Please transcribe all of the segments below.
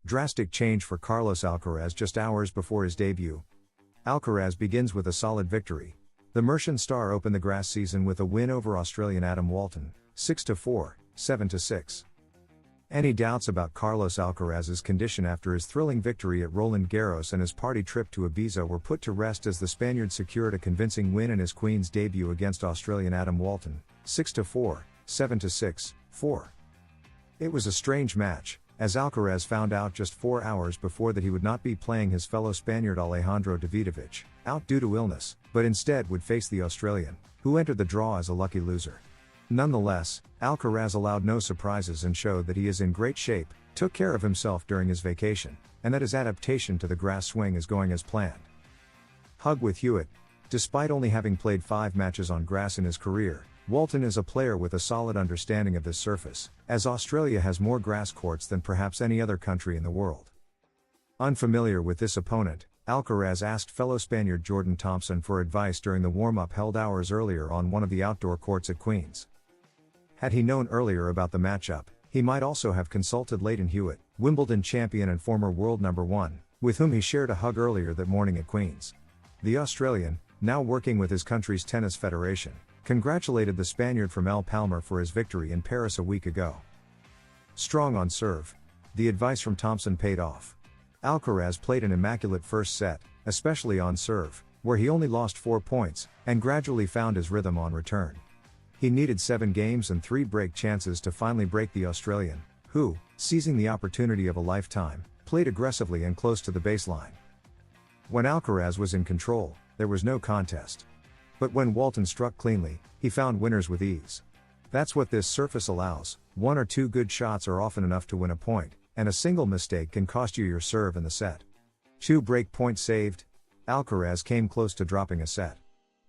Drastic change for Carlos Alcaraz just hours before his debut. Alcaraz begins with a solid victory. The Mercian star opened the grass season with a win over Australian Adam Walton, 6-4, 7-6. Any doubts about Carlos Alcaraz's condition after his thrilling victory at Roland Garros and his party trip to Ibiza were put to rest as the Spaniard secured a convincing win in his Queen's debut against Australian Adam Walton, 6-4, 7-6, 4. It was a strange match, as Alcaraz found out just 4 hours before that he would not be playing his fellow Spaniard Alejandro Davidovich, out due to illness, but instead would face the Australian, who entered the draw as a lucky loser. Nonetheless, Alcaraz allowed no surprises and showed that he is in great shape, took care of himself during his vacation, and that his adaptation to the grass swing is going as planned. Hug with Hewitt. Despite only having played 5 matches on grass in his career, Walton is a player with a solid understanding of this surface, as Australia has more grass courts than perhaps any other country in the world. Unfamiliar with this opponent, Alcaraz asked fellow Spaniard Jordan Thompson for advice during the warm-up held hours earlier on one of the outdoor courts at Queen's. Had he known earlier about the matchup, he might also have consulted Lleyton Hewitt, Wimbledon champion and former world number 1, with whom he shared a hug earlier that morning at Queen's. The Australian, now working with his country's tennis federation, congratulated the Spaniard from El Palmar for his victory in Paris a week ago. Strong on serve. The advice from Thompson paid off. Alcaraz played an immaculate first set, especially on serve, where he only lost 4 points, and gradually found his rhythm on return. He needed 7 games and 3 break chances to finally break the Australian, who, seizing the opportunity of a lifetime, played aggressively and close to the baseline. When Alcaraz was in control, there was no contest. But when Walton struck cleanly, he found winners with ease. That's what this surface allows. 1 or 2 good shots are often enough to win a point, and a single mistake can cost you your serve in the set. 2 break points saved. Alcaraz came close to dropping a set.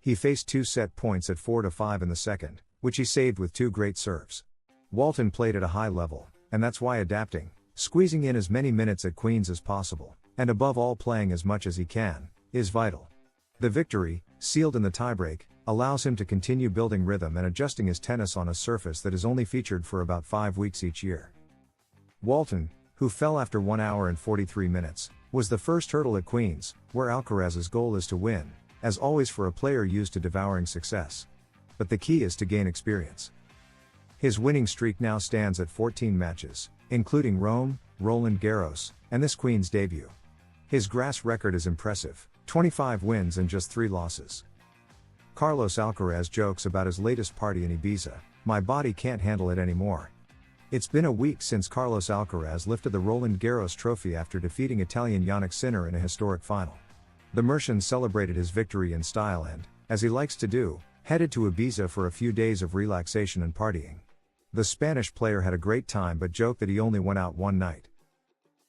He faced 2 set points at 4-5 in the second, which he saved with 2 great serves. Walton played at a high level, and that's why adapting, squeezing in as many minutes at Queen's as possible, and above all playing as much as he can, is vital. The victory, sealed in the tiebreak, allows him to continue building rhythm and adjusting his tennis on a surface that is only featured for about 5 weeks each year. Walton, who fell after 1 hour and 43 minutes, was the first hurdle at Queen's, where Alcaraz's goal is to win, as always for a player used to devouring success. But the key is to gain experience. His winning streak now stands at 14 matches, including Rome, Roland Garros, and this Queen's debut. His grass record is impressive, 25 wins and just 3 losses. Carlos Alcaraz jokes about his latest party in Ibiza, "My body can't handle it anymore." It's been a week since Carlos Alcaraz lifted the Roland Garros trophy after defeating Italian Jannik Sinner in a historic final. The Mercian celebrated his victory in style and, as he likes to do, headed to Ibiza for a few days of relaxation and partying. The Spanish player had a great time but joked that he only went out one night.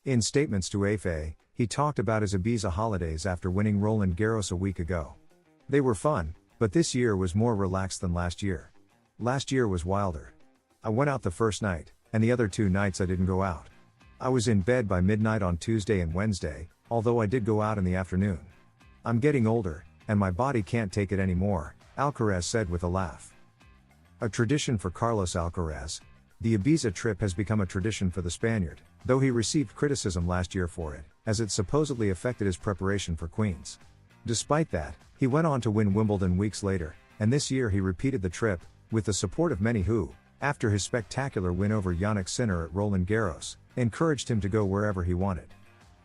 In statements to AFA, he talked about his Ibiza holidays after winning Roland Garros a week ago. They were fun, but this year was more relaxed than last year. Last year was wilder. I went out the first night, and the other 2 nights I didn't go out. I was in bed by midnight on Tuesday and Wednesday, although I did go out in the afternoon. I'm getting older, and my body can't take it anymore, Alcaraz said with a laugh. A tradition for Carlos Alcaraz, the Ibiza trip has become a tradition for the Spaniard, though he received criticism last year for it, as it supposedly affected his preparation for Queen's. Despite that, he went on to win Wimbledon weeks later, and this year he repeated the trip, with the support of many who, after his spectacular win over Jannik Sinner at Roland Garros, encouraged him to go wherever he wanted.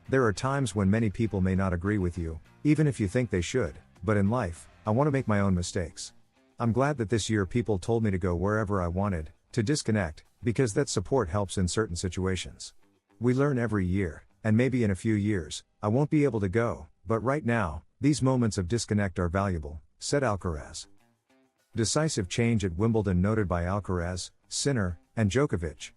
There are times when many people may not agree with you, even if you think they should, but in life, I want to make my own mistakes. I'm glad that this year people told me to go wherever I wanted, to disconnect, because that support helps in certain situations. We learn every year, and maybe in a few years, I won't be able to go, but right now, these moments of disconnect are valuable, said Alcaraz. Decisive change at Wimbledon noted by Alcarez, Sinner, and Djokovic.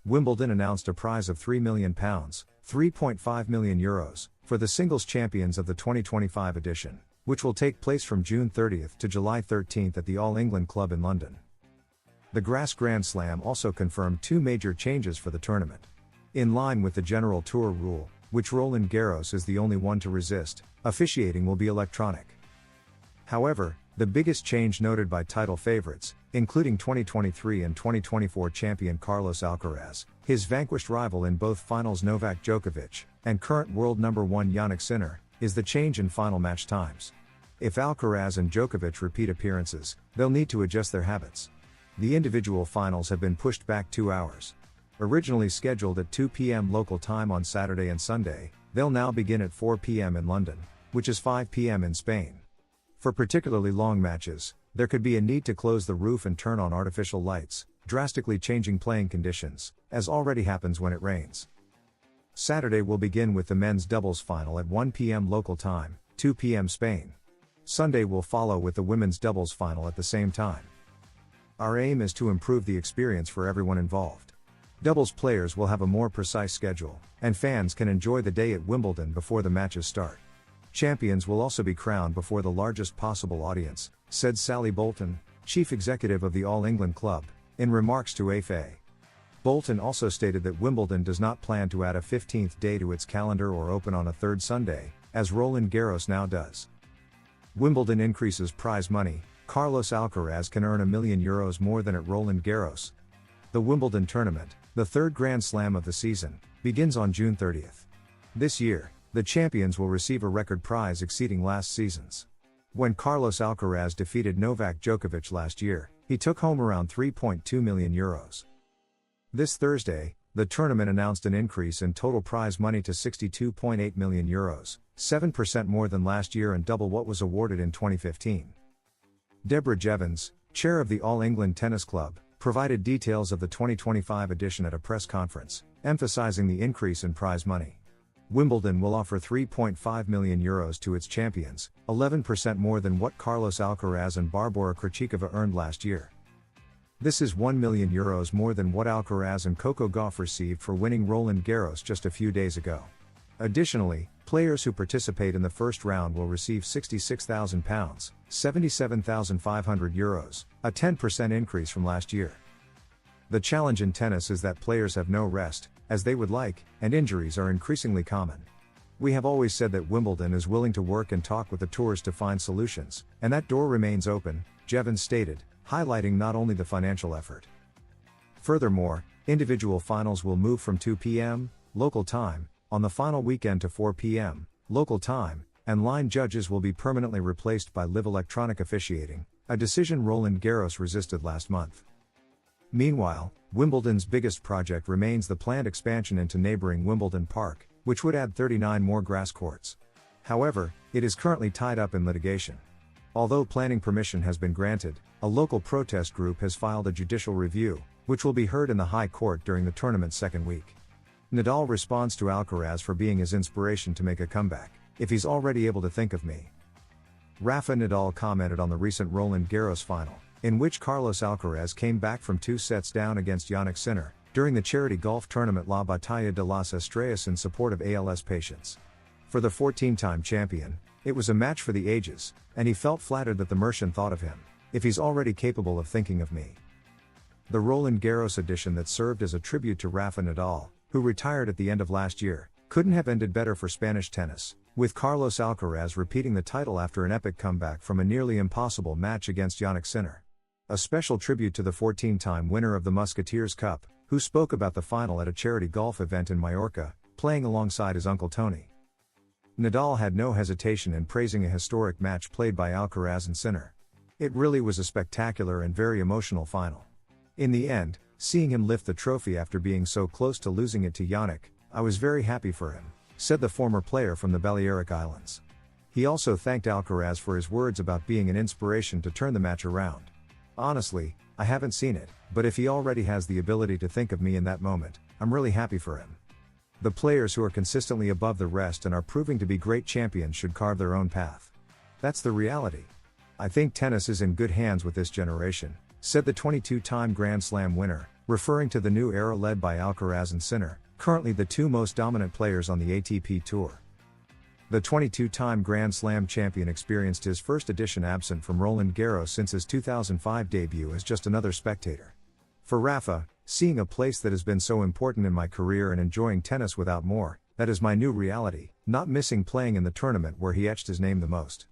Wimbledon announced a prize of £3 million, €3.5 million, for the singles champions of the 2025 edition, which will take place from June 30th to July 13th at the All England Club in London. The Grass Grand Slam also confirmed 2 major changes for the tournament. In line with the General Tour rule, which Roland Garros is the only one to resist, officiating will be electronic. However, the biggest change noted by title favorites, including 2023 and 2024 champion Carlos Alcaraz, his vanquished rival in both finals Novak Djokovic, and current world number 1 Jannik Sinner, is the change in final match times. If Alcaraz and Djokovic repeat appearances, they'll need to adjust their habits. The individual finals have been pushed back 2 hours. Originally scheduled at 2 p.m. local time on Saturday and Sunday, they'll now begin at 4 p.m. in London, which is 5 p.m. in Spain. For particularly long matches, there could be a need to close the roof and turn on artificial lights, drastically changing playing conditions, as already happens when it rains. Saturday will begin with the men's doubles final at 1 p.m. local time, 2 p.m. Spain. Sunday will follow with the women's doubles final at the same time. Our aim is to improve the experience for everyone involved. Doubles players will have a more precise schedule, and fans can enjoy the day at Wimbledon before the matches start. Champions will also be crowned before the largest possible audience, said Sally Bolton, chief executive of the All England Club, in remarks to AFA. Bolton also stated that Wimbledon does not plan to add a 15th day to its calendar or open on a third Sunday, as Roland Garros now does. Wimbledon increases prize money. Carlos Alcaraz can earn €1 million more than at Roland Garros. The Wimbledon tournament, the third Grand Slam of the season, begins on June 30th. This year, the champions will receive a record prize exceeding last season's. When Carlos Alcaraz defeated Novak Djokovic last year, he took home around €3.2 million. This Thursday, the tournament announced an increase in total prize money to €62.8 million, 7% more than last year and double what was awarded in 2015. Deborah Jevons, chair of the All England Tennis Club, provided details of the 2025 edition at a press conference, emphasizing the increase in prize money. Wimbledon will offer €3.5 million to its champions, 11% more than what Carlos Alcaraz and Barbora Krejcikova earned last year. This is €1 million more than what Alcaraz and Coco Gauff received for winning Roland Garros just a few days ago. Additionally, players who participate in the first round will receive £66,000, €77,500, a 10% increase from last year. The challenge in tennis is that players have no rest, as they would like, and injuries are increasingly common. We have always said that Wimbledon is willing to work and talk with the tours to find solutions, and that door remains open, Jevons stated, highlighting not only the financial effort. Furthermore, individual finals will move from 2 p.m. local time on the final weekend to 4 p.m. local time, and line judges will be permanently replaced by live electronic officiating, a decision Roland Garros resisted last month. Meanwhile, Wimbledon's biggest project remains the planned expansion into neighboring Wimbledon Park, which would add 39 more grass courts. However, it is currently tied up in litigation. Although planning permission has been granted, a local protest group has filed a judicial review, which will be heard in the High Court during the tournament's second week. Nadal responds to Alcaraz for being his inspiration to make a comeback, if he's already able to think of me. Rafa Nadal commented on the recent Roland Garros final, in which Carlos Alcaraz came back from 2 sets down against Jannik Sinner, during the charity golf tournament La Batalla de las Estrellas in support of ALS patients. For the 14-time champion, it was a match for the ages, and he felt flattered that the Mercian thought of him, if he's already capable of thinking of me. The Roland Garros edition that served as a tribute to Rafa Nadal, who retired at the end of last year, couldn't have ended better for Spanish tennis, with Carlos Alcaraz repeating the title after an epic comeback from a nearly impossible match against Jannik Sinner. A special tribute to the 14-time winner of the Musketeers Cup, who spoke about the final at a charity golf event in Mallorca, playing alongside his uncle Tony. Nadal had no hesitation in praising a historic match played by Alcaraz and Sinner. It really was a spectacular and very emotional final. In the end, seeing him lift the trophy after being so close to losing it to Jannik, I was very happy for him, said the former player from the Balearic Islands. He also thanked Alcaraz for his words about being an inspiration to turn the match around. Honestly, I haven't seen it, but if he already has the ability to think of me in that moment, I'm really happy for him. The players who are consistently above the rest and are proving to be great champions should carve their own path. That's the reality. I think tennis is in good hands with this generation, said the 22-time Grand Slam winner, referring to the new era led by Alcaraz and Sinner, currently the 2 most dominant players on the ATP Tour. The 22-time Grand Slam champion experienced his first edition absent from Roland Garros since his 2005 debut as just another spectator. For Rafa, seeing a place that has been so important in my career and enjoying tennis without more, that is my new reality, not missing playing in the tournament where he etched his name the most.